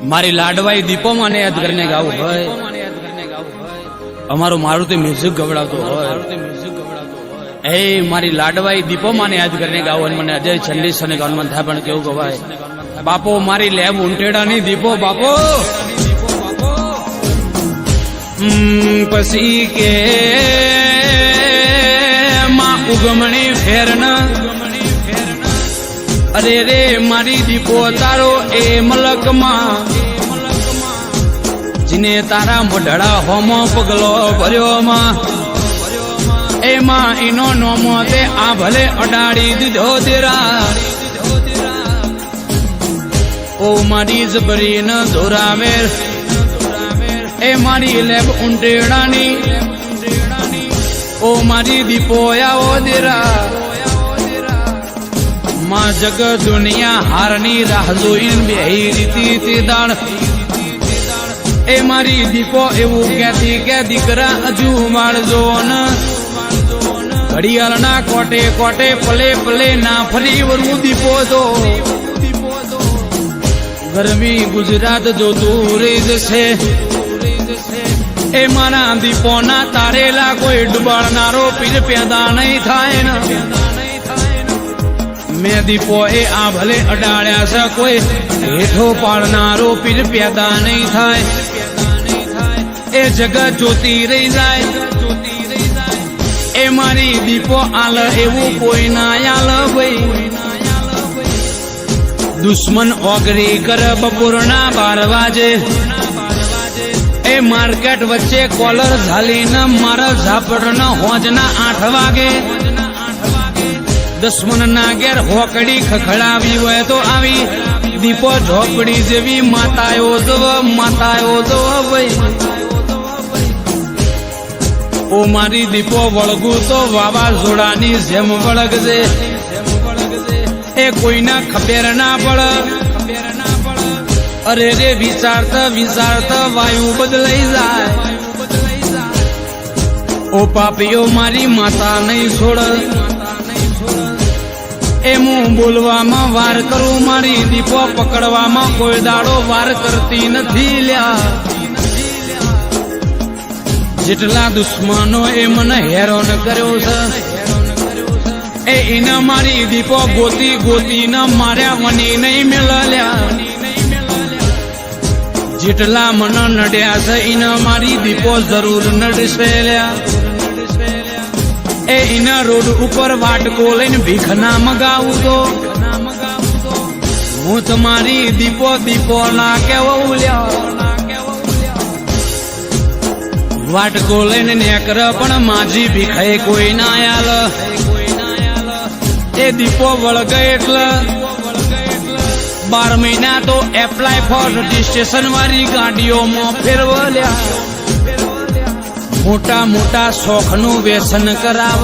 મારી લાડવાઈ દીપો મને યાદ કરીને ગાવું હોય, અમારું મારુતિ મ્યુઝિક ગવડાવતો હોય, એ મારી લાડવાઈ દીપો મને યાદ કરીને ગાવું અને મને અજય છલ્લીસ અને ગાવાનું થાય પણ કેવું ગવાય, બાપો મારી લેબ ઉંટેડાની દીપો બાપો પછી કે માં ઉગમણી ફેરન અરે રે મારી દીપો તારો એ મલકમાં જીને તારા મોઢડા હોમો પગલો ભર્યો માં એમાં એનો નોમો તે આ ભલે અડાડી દીધો તેરા ઓ મારી જબરી ન ધોરાવેર એ મારી લેબ ઉંટેડાની ઓ મારી દીપો આવો દેરા માં જગ દુનિયા હારની રાહ જોઈને બેહી રીતી તે દાણ એ મારી દીપો એવું કહેતી કે દીકરા હજુ માળજો ન ઘડિયાળના કોટે કોટે પલે પલે ના ફરી વરું દીપો તો ગરમી ગુજરાત જોતું રહી જશે એ મારા દીપોના તારેલા કોઈ ડુબાડનારો પીર પેદા નહીં થાય ને મેં દીપો એ આ ભલે અડાડ્યા છે કોઈ હેઠો પાડનારો પીર પેદા નહીં થાય એ જગત જોતી રહી જાય એ મારી દીપો આલ એવું કોઈ ના આલ ભાઈ દુશ્મન ઓગરી કર બપોરના 12 વાજે એ માર્કેટ વચ્ચે કોલર ઝાલીને મારા ઝાપડ હોજના 8 વાગે દુશ્મન ના ઘેર હોકડી ખખડાવી હોય તો આવી દીપો ઝોપડી જેવી માતાયો તો ભાઈ ઓ મારી દીપો વળગું તો વાવાઝોડાની જેમ વળગજે એ કોઈના ખબર ના પડે અરે રે વિચારતા વાયુ બદલાઈ જાય ઓ પાપીઓ મારી માતા નહીં છોડ એ હું બોલવામાં વાર કરું મારી દીપો પકડવામાં કોઈ દાડો વાર કરતી નથી લ્યા જેટલા દુશ્મનો એ મને હેરાન કર્યો છે એ એના મારી દીપો ગોતી ન માર્યા વની નહીં મેળલ્યા જેટલા મન નડ્યા છે એના મારી દીપો જરૂર નડશે એ એના રોડ ઉપર વાટકો લઈને ભીખ ના મગાવું તો હું તમારી દીપો ના કેવો વાટકો લઈને નેકર પણ માજી ભીખાએ કોઈ ના આલ એ દીપો વળગે એટલે 12 મહિના તો એપ્લાય ફોર રજીસ્ટ્રેશન વાળી ગાડીઓમાં ફેરવલ્યા મોટા શોખનું વ્યસન કરાવ